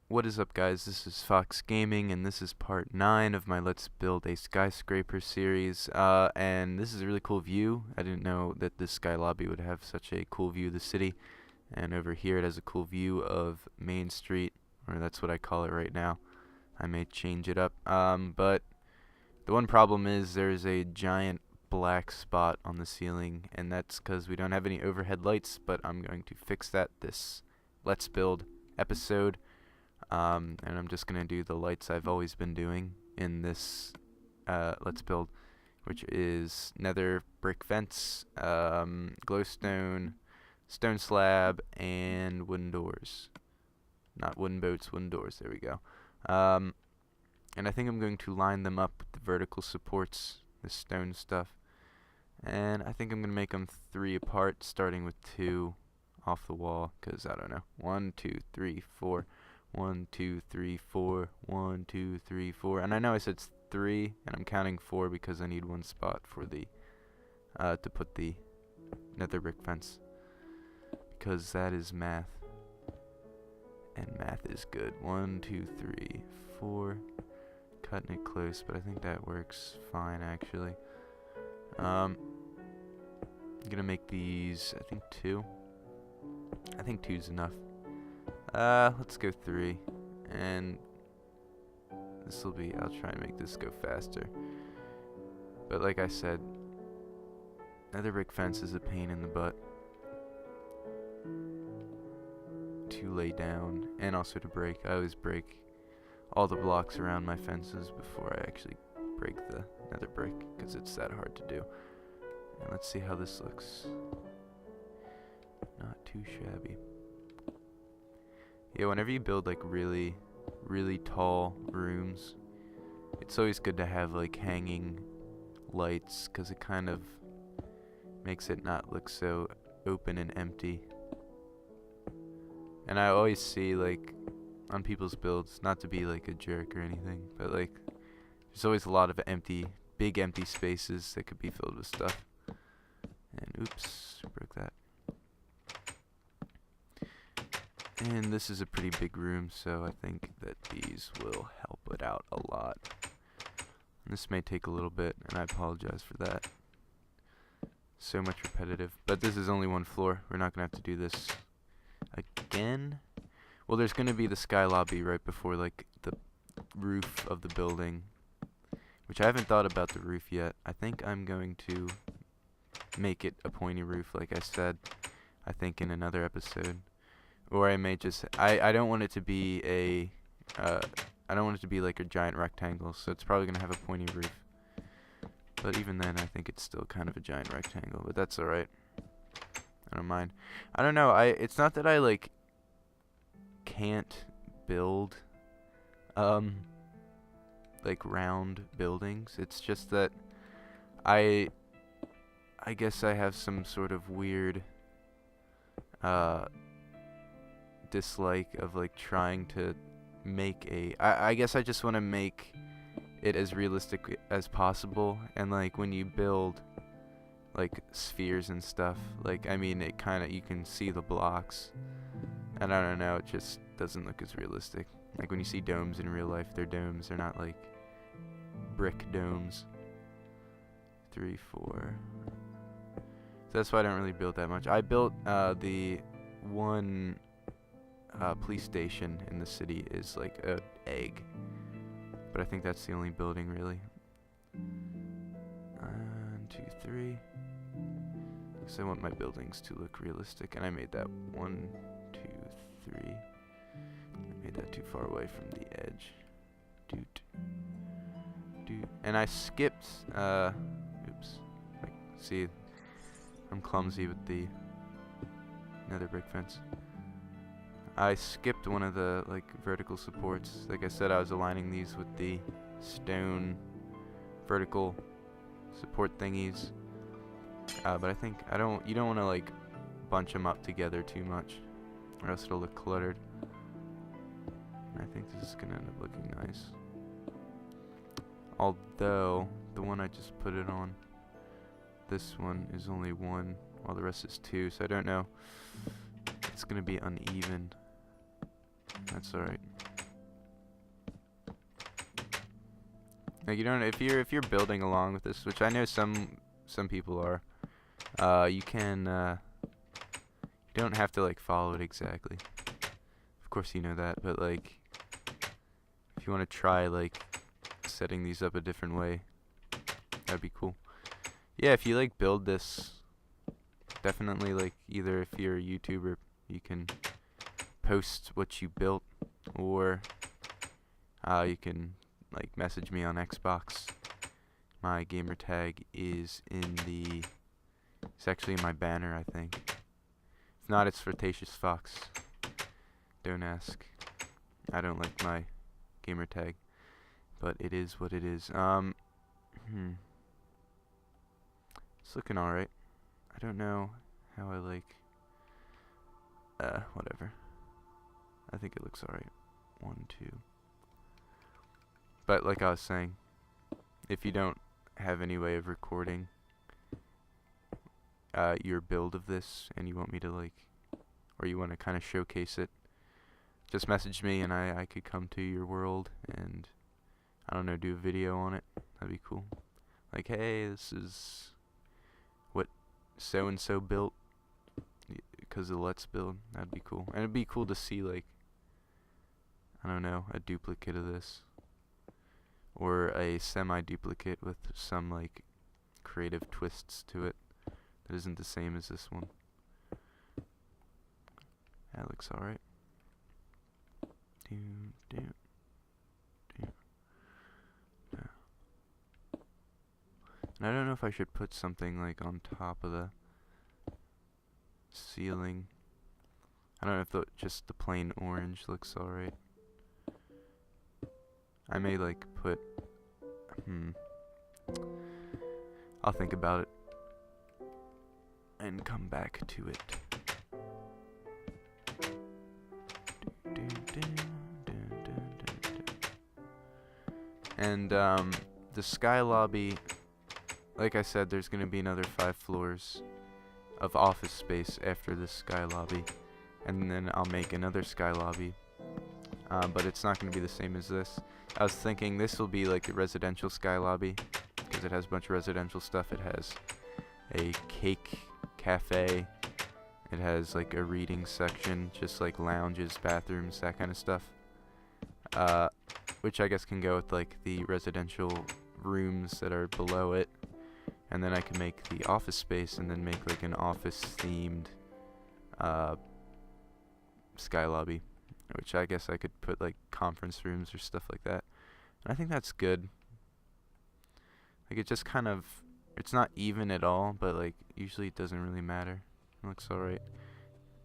What is up, guys? This is Fox Gaming, and this is part 9 of my Let's Build a Skyscraper series. And this is a really cool view. I didn't know that this sky lobby would have such a cool view of the city. And over here it has a cool view of Main Street, or that's what I call it right now. I may change it up. But the one problem is there's a giant black spot on the ceiling, and that's because we don't have any overhead lights, but I'm going to fix that this Let's Build episode. And I'm just going to do the lights I've always been doing in this Let's Build, which is nether brick fence, glowstone, stone slab, and wooden doors. Not wooden boats, wooden doors. There we go. And I think I'm going to line them up with the vertical supports, the stone stuff. And I think I'm going to make them 3 apart, starting with 2 off the wall, because I don't know. 1, 2, 3, 4. 1, 2, 3, 4. 1, 2, 3, 4. And I know I said 3, and I'm counting 4 because I need 1 spot for the to put the nether brick fence, because that is math, and math is good. 1, 2, 3, 4. Cutting it close, but I think that works fine actually. I'm gonna make these, I think 2. I think 2's enough. Let's go 3, and this will be, I'll try and make this go faster. But like I said, nether brick fence is a pain in the butt to lay down, and also to break. I always break all the blocks around my fences before I actually break the nether brick, because it's that hard to do. And let's see how this looks. Not too shabby. Yeah, whenever you build like really tall rooms, it's always good to have like hanging lights, because it kind of makes it not look so open and empty. And I always see, like, on people's builds, not to be like a jerk or anything, but like there's always a lot of big empty spaces that could be filled with stuff. And oops, broke that. And this is a pretty big room, so I think that these will help it out a lot. And this may take a little bit, and I apologize for that. So much repetitive. But this is only 1 floor. We're not going to have to do this again. Well, there's going to be the sky lobby right before, like, the roof of the building, which I haven't thought about the roof yet. I think I'm going to make it a pointy roof, like I said, I think in another episode. Or I may just, I don't want it to be a, I don't want it to be like a giant rectangle, so it's probably going to have a pointy roof. But even then, I think it's still kind of a giant rectangle, but that's alright. I don't mind. I don't know, it's not that I, like, can't build, like, round buildings. It's just that I guess I have some sort of weird, dislike of like trying to make I guess I just want to make it as realistic as possible. And like when you build like spheres and stuff, like I mean it kind of, you can see the blocks, and I don't know, it just doesn't look as realistic. Like when you see domes in real life, they're domes, they're not like brick domes. 3, 4. So that's why I don't really build that much. I built the one police station in the city is like an egg, but I think that's the only building really. 1, 2, 3. Because I want my buildings to look realistic, and I made that 1, 2, 3. I made that too far away from the edge. Doot. Doot. And I skipped, oops. Like, see, I'm clumsy with the nether brick fence. I skipped one of the like vertical supports. Like I said, I was aligning these with the stone vertical support thingies. But I think you don't want to like bunch them up together too much, or else it'll look cluttered. And I think this is gonna end up looking nice. Although the one I just put it on, this one is only 1, while the rest is 2. So I don't know. It's gonna be uneven. That's alright. Like, you don't, if you're building along with this, which I know some people are, you can, you don't have to like follow it exactly. Of course you know that, but like, if you want to try like setting these up a different way, that'd be cool. Yeah, if you like build this, definitely like either if you're a YouTuber, you can post what you built, or you can like message me on Xbox. My gamer tag is it's actually in my banner, I think. If not, it's Flirtatious Fox. Don't ask. I don't like my gamer tag, but it is what it is. It's looking alright. I don't know how I like. Whatever. I think it looks alright. 1, 2. But like I was saying, if you don't have any way of recording your build of this, and you want me to like, or you want to kind of showcase it, just message me and I could come to your world and, I don't know, do a video on it. That'd be cool. Like, hey, this is what so and so built because of Let's Build. That'd be cool. And it'd be cool to see like, I don't know, a duplicate of this, or a semi-duplicate with some like creative twists to it that isn't the same as this one. That looks alright. And I don't know if I should put something like on top of the ceiling. I don't know if just the plain orange looks alright. I may like put, I'll think about it and come back to it. And the sky lobby, like I said, there's gonna be another 5 floors of office space after this sky lobby, and then I'll make another sky lobby, but it's not gonna be the same as this. I was thinking this will be like the residential sky lobby, because it has a bunch of residential stuff. It has a cake cafe, it has like a reading section, just like lounges, bathrooms, that kind of stuff, which I guess can go with like the residential rooms that are below it. And then I can make the office space, and then make like an office themed sky lobby, which I guess I could put like conference rooms or stuff like that. And I think that's good. Like, it just kind of, it's not even at all, but like usually it doesn't really matter. It looks alright.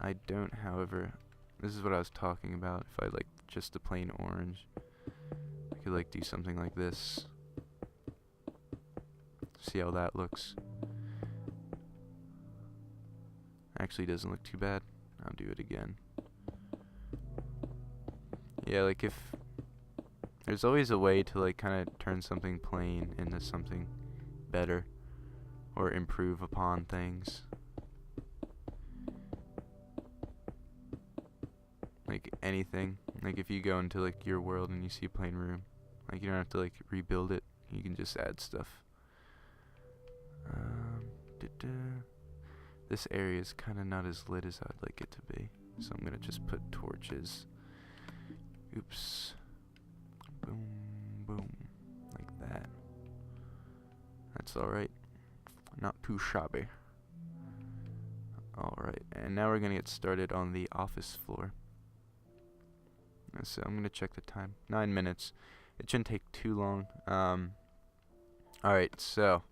I don't, however, this is what I was talking about. If I like just the plain orange, I could like do something like this. See how that looks. Actually doesn't look too bad. I'll do it again. Yeah, like if there's always a way to like kind of turn something plain into something better, or improve upon things. Like anything. Like if you go into like your world and you see a plain room, like you don't have to like rebuild it. You can just add stuff. This area is kind of not as lit as I'd like it to be, so I'm gonna just put torches. Oops. Boom, boom, like that. That's alright. Not too shabby. Alright, and now we're gonna get started on the office floor. So I'm gonna check the time. 9 minutes. It shouldn't take too long. Alright, so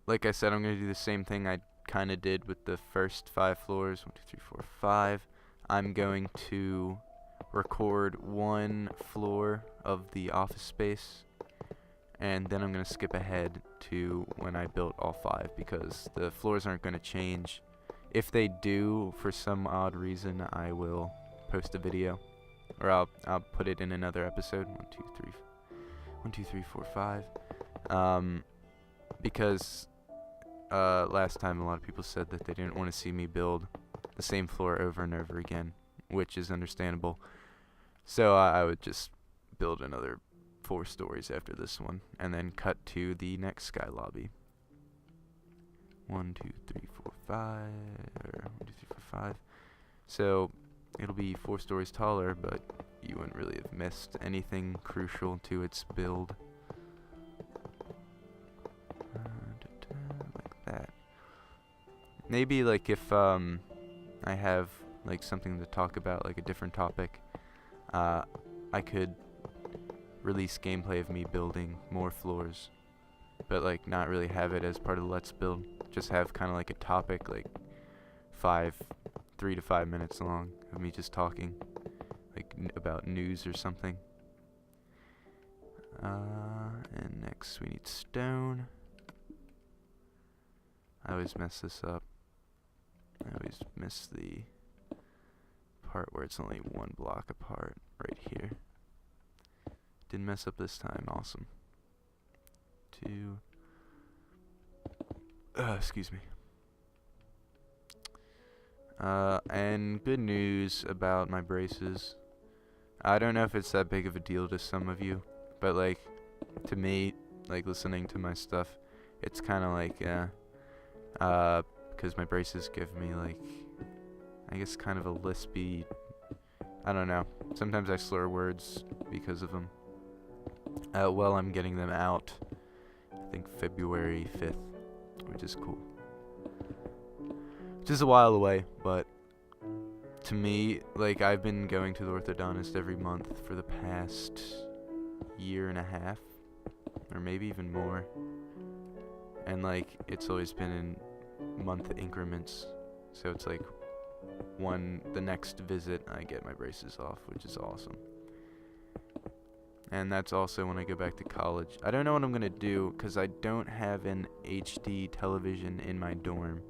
like I said, I'm going to do the same thing I kind of did with the first 5 floors. 1, 2, 3, 4, 5. I'm going to record 1 floor of the office space, and then I'm going to skip ahead to when I built all 5, because the floors aren't going to change. If they do, for some odd reason, I will post a video, or I'll put it in another episode. 1, 2, 3, 4, 5. Because last time a lot of people said that they didn't want to see me build the same floor over and over again, which is understandable. So I would just build another 4 stories after this one, and then cut to the next sky lobby. 1, 2, 3, 4, 5, or 1, 2, 3, 4, 5. So it'll be 4 stories taller, but you wouldn't really have missed anything crucial to its build. Like that. Maybe like if I have like something to talk about, like a different topic, I could release gameplay of me building more floors, but like not really have it as part of the Let's Build. Just have kind of like a topic, like 3 to 5 minutes long of me just talking, like about news or something. And next we need stone. I always mess this up. I always miss the part where it's only 1 block apart, right here. Didn't mess up this time, awesome. 2. Excuse me. And good news about my braces. I don't know if it's that big of a deal to some of you, but like, to me, like listening to my stuff, it's kind of like, because my braces give me like, I guess kind of a lispy, I don't know, sometimes I slur words because of them. Well, I'm getting them out, I think February 5th, which is cool. Which is a while away, but to me, like, I've been going to the orthodontist every month for the past 1.5 years, or maybe even more. And like, it's always been in month increments, so it's like the next visit I get my braces off, which is awesome. And that's also when I go back to college. I don't know what I'm gonna do, because I don't have an HD television in my dorm.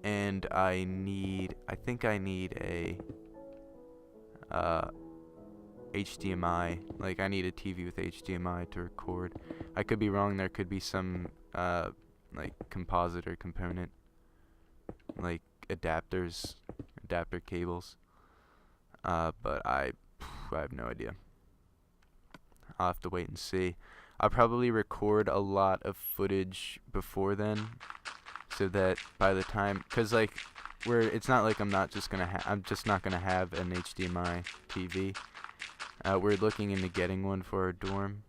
And I think I need a HDMI. Like, I need a TV with HDMI to record. I could be wrong. There could be some like compositor component, like adapter cables. But I have no idea. I'll have to wait and see. I'll probably record a lot of footage before then, so that by the time, cause like, it's not like I'm just not gonna have an HDMI TV. We're looking into getting one for our dorm,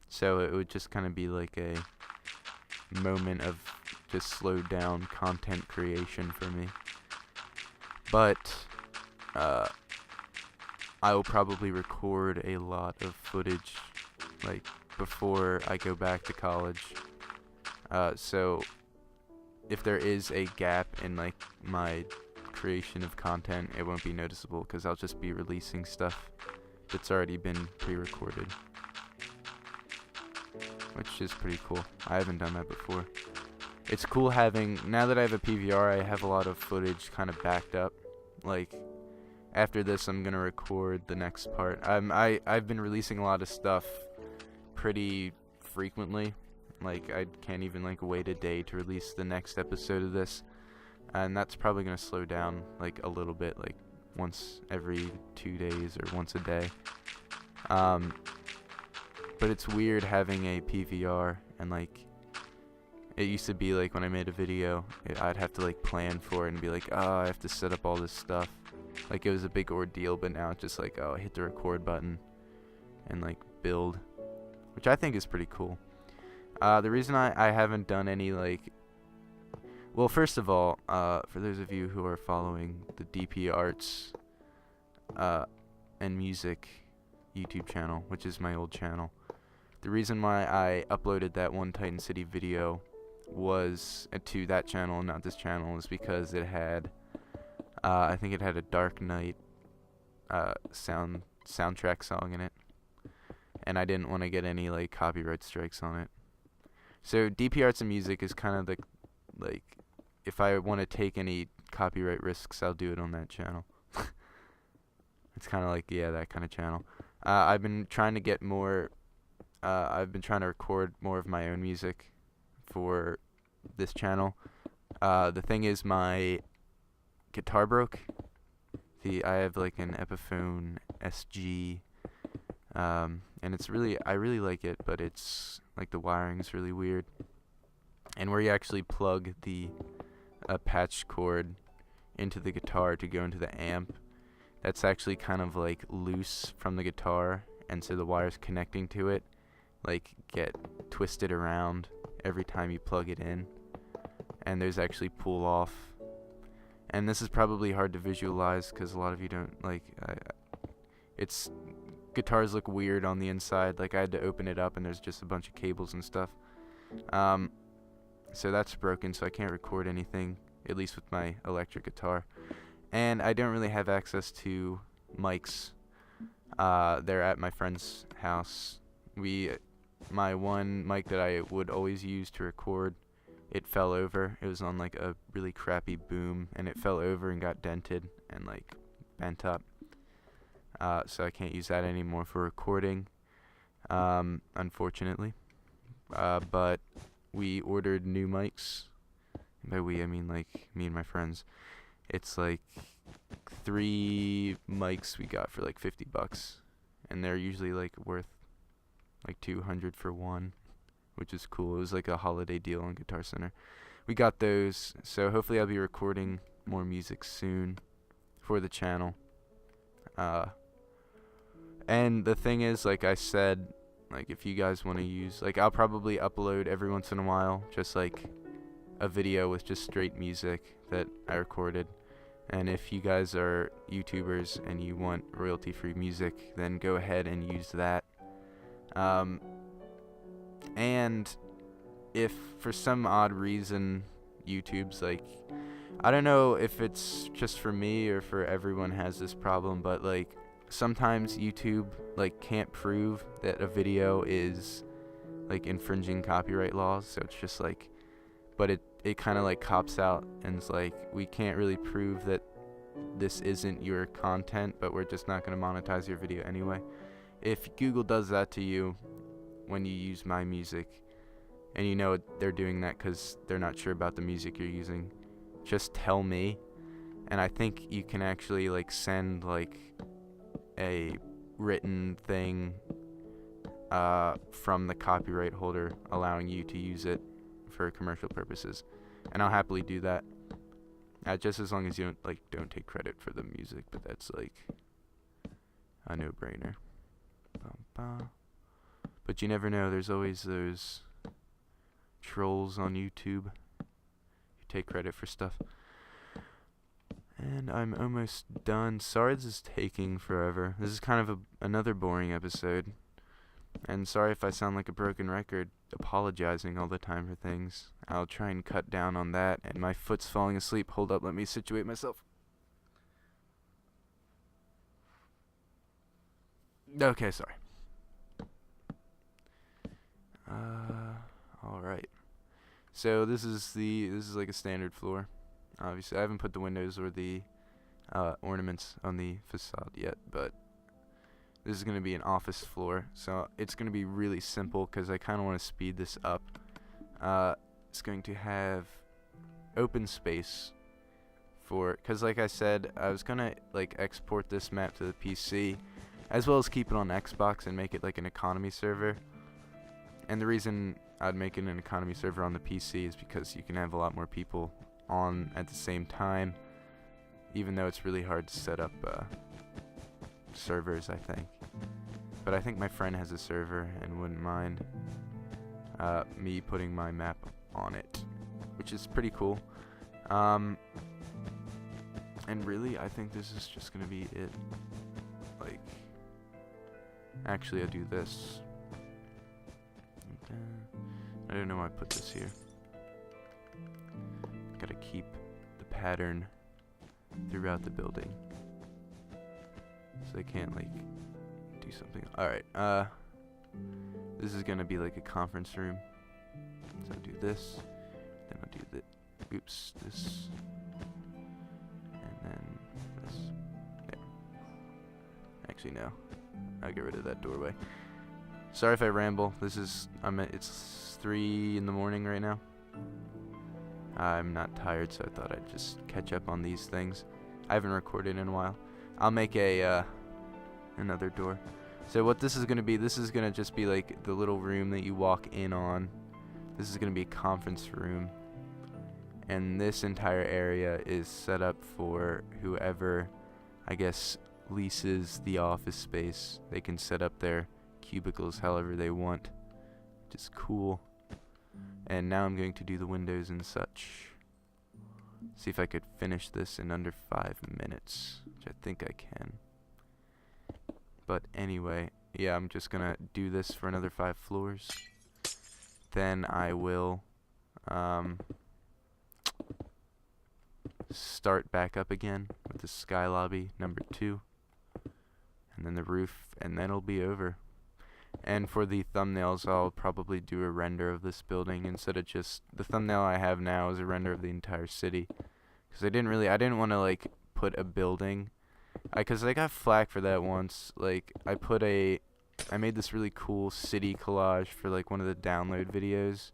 so it would just kind of be like a moment of just slowed down content creation for me. But I will probably record a lot of footage, like, before I go back to college. So if there is a gap in like my creation of content, it won't be noticeable, because I'll just be releasing stuff that's already been pre-recorded, which is pretty cool. I haven't done that before. It's cool having, now that I have a PVR, I have a lot of footage kind of backed up. Like, after this, I'm gonna record the next part. I've been releasing a lot of stuff pretty frequently. Like, I can't even like wait a day to release the next episode of this, and that's probably gonna slow down like a little bit, like once every 2 days or once a day. But it's weird having a PVR, and like, it used to be like when I made a video, I'd have to like plan for it and be like, oh, I have to set up all this stuff. Like, it was a big ordeal, but now it's just like, oh, hit the record button and like build, which I think is pretty cool. The reason I haven't done any, like, well, first of all, for those of you who are following the DP Arts and Music YouTube channel, which is my old channel, the reason why I uploaded that one Titan City video was to that channel, not this channel, is because it had, I think it had a Dark Knight soundtrack song in it, and I didn't want to get any like copyright strikes on it. So DP Arts and Music is kind of the, like, if I want to take any copyright risks, I'll do it on that channel. It's kind of like, yeah, that kind of channel. I've been trying to get more, I've been trying to record more of my own music for this channel. The thing is, my guitar broke. I have like an Epiphone SG And I really like it, but it's like the wiring's really weird. And where you actually plug the patch cord into the guitar to go into the amp, that's actually kind of like loose from the guitar, and so the wires connecting to it like get twisted around every time you plug it in, and there's actually pull off. And this is probably hard to visualize because a lot of you don't like it's guitars look weird on the inside. Like I had to open it up and there's just a bunch of cables and stuff. So that's broken, so I can't record anything, at least with my electric guitar. And I don't really have access to mics. They're at my friend's house. My one mic that I would always use to record, it fell over. It was on like a really crappy boom, and it fell over and got dented and like bent up. So I can't use that anymore for recording, unfortunately. But we ordered new mics. By we, I mean like me and my friends. It's like 3 mics we got for like $50, and they're usually like worth like $200 for one, which is cool. It was like a holiday deal on Guitar Center. We got those, so hopefully I'll be recording more music soon for the channel. And the thing is, like I said, like if you guys want to use, like I'll probably upload every once in a while just like a video with just straight music that I recorded. And if you guys are YouTubers and you want royalty-free music, then go ahead and use that. And if for some odd reason YouTube's like, I don't know if it's just for me or for everyone has this problem, but like sometimes YouTube like can't prove that a video is like infringing copyright laws, so it's just like, but it kind of like cops out and it's like, we can't really prove that this isn't your content, but we're just not going to monetize your video anyway. If Google does that to you when you use my music, and you know they're doing that because they're not sure about the music you're using, just tell me, and I think you can actually like send like a written thing from the copyright holder allowing you to use it for commercial purposes, and I'll happily do that. Just as long as you don't take credit for the music, but that's like a no-brainer. But you never know. There's always those trolls on YouTube who take credit for stuff. And I'm almost done. Sorry this is taking forever. This is kind of another boring episode. And sorry if I sound like a broken record, apologizing all the time for things. I'll try and cut down on that. And my foot's falling asleep. Hold up, let me situate myself. Okay, sorry. Alright. So this is like a standard floor. Obviously, I haven't put the windows or the ornaments on the facade yet, but this is going to be an office floor, so it's going to be really simple because I kind of want to speed this up. It's going to have open space for, because like I said, I was going to like export this map to the PC, as well as keep it on Xbox and make it like an economy server. And the reason I'd make it an economy server on the PC is because you can have a lot more people on at the same time, even though it's really hard to set up servers, I think. But I think my friend has a server and wouldn't mind me putting my map on it, which is pretty cool. And really, I think this is just gonna be it. Like, actually, I'll do this. I don't know why I put this here. Gotta keep the pattern throughout the building, so they can't like do something. Alright, this is gonna be like a conference room. So I'll do this, then I'll do this, and then this. There. Actually, no. I'll get rid of that doorway. Sorry if I ramble. It's 3 in the morning right now. I'm not tired, so I thought I'd just catch up on these things. I haven't recorded in a while. I'll make another door. So what this is going to be, this is going to just be like the little room that you walk in on. This is going to be a conference room. And this entire area is set up for whoever, I guess, leases the office space. They can set up their cubicles however they want, which is cool. And now I'm going to do the windows and such. See if I could finish this in under 5 minutes, which I think I can. But anyway, yeah, I'm just gonna do this for another 5 floors. Then I will start back up again with the sky lobby number 2, and then the roof, and then it'll be over. And for the thumbnails, I'll probably do a render of this building instead of just the thumbnail I have now is a render of the entire city, because I didn't want to like put a building, because I got flack for that once. Like I made this really cool city collage for like one of the download videos,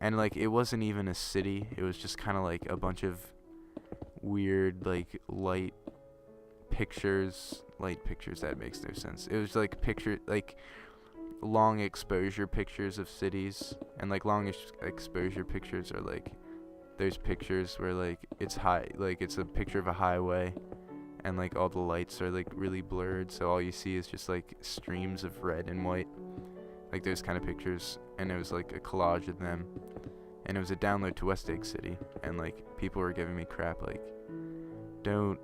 and like it wasn't even a city, it was just kind of like a bunch of weird like light pictures, that makes no sense. It was like long exposure pictures of cities, and like exposure pictures are like those pictures where like it's a picture of a highway and like all the lights are like really blurred, so all you see is just like streams of red and white, like those kind of pictures. And it was like a collage of them, and it was a download to West Egg City, and like people were giving me crap like don't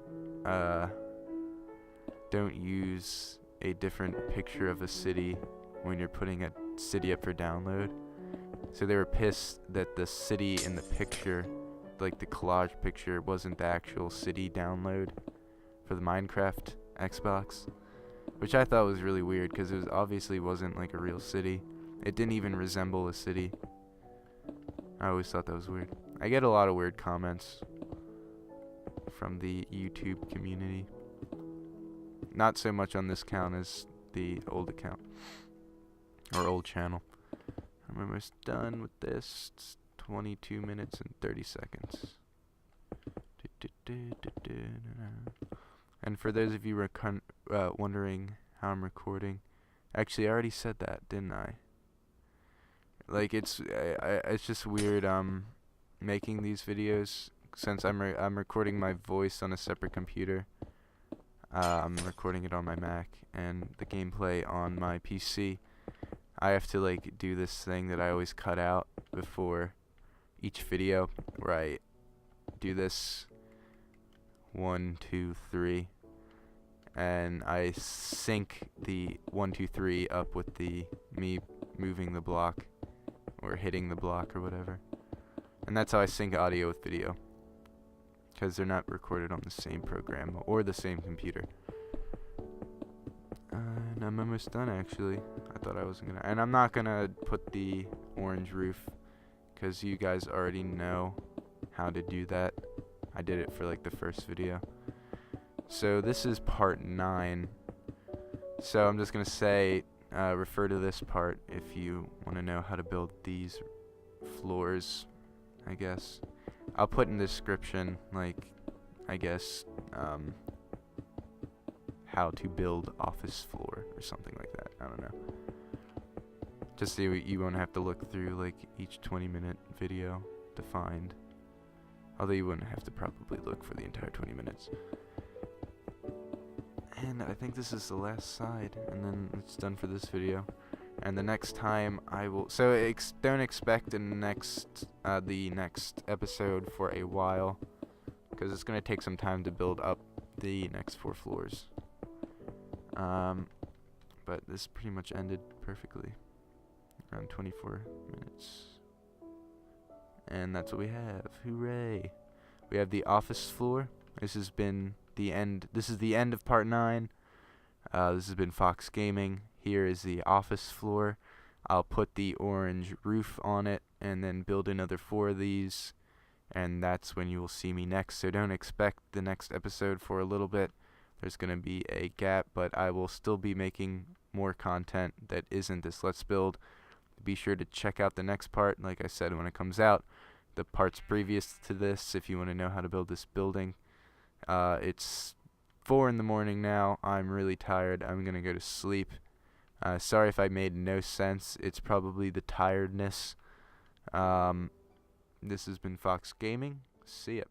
use a different picture of a city when you're putting a city up for download. So they were pissed that the city in the picture, like the collage picture, wasn't the actual city download for the Minecraft Xbox, which I thought was really weird because it obviously wasn't like a real city. It didn't even resemble a city. I always thought that was weird. I get a lot of weird comments from the YouTube community. Not so much on this account as the old account, or old channel. I'm almost done with this. It's 22 minutes and 30 seconds. And for those of you wondering how I'm recording, actually I already said that, didn't I? Like it's just weird making these videos since I'm recording my voice on a separate computer. I'm recording it on my Mac, and the gameplay on my PC. I have to like do this thing that I always cut out before each video, where I do this 1, 2, 3, and I sync the 1, 2, 3 up with the me moving the block or hitting the block or whatever, and that's how I sync audio with video, because they're not recorded on the same program or the same computer. And I'm almost done actually. I thought I wasn't gonna, and I'm not gonna put the orange roof because you guys already know how to do that. I did it for like the first video. So this is part 9. So I'm just gonna say refer to this part if you want to know how to build these floors, I guess. I'll put in the description, like, I guess, how to build office floor or something like that. I don't know. Just so you won't have to look through, like, each 20-minute video to find. Although you wouldn't have to probably look for the entire 20 minutes. And I think this is the last side, and then it's done for this video. And the next time I will, so don't expect the next episode for a while, because it's gonna take some time to build up the next 4 floors. But this pretty much ended perfectly, around 24 minutes. And that's what we have. Hooray! We have the office floor. This has been the end. This is the end of part 9. This has been Fox Gaming. Here is the office floor. I'll put the orange roof on it and then build another 4 of these, and that's when you will see me next. So don't expect the next episode for a little bit. There's going to be a gap, but I will still be making more content that isn't this Let's Build. Be sure to check out the next part, like I said, when it comes out. The parts previous to this, if you want to know how to build this building. It's 4 in the morning now. I'm really tired. I'm gonna go to sleep. Sorry if I made no sense. It's probably the tiredness. This has been Fox Gaming. See ya.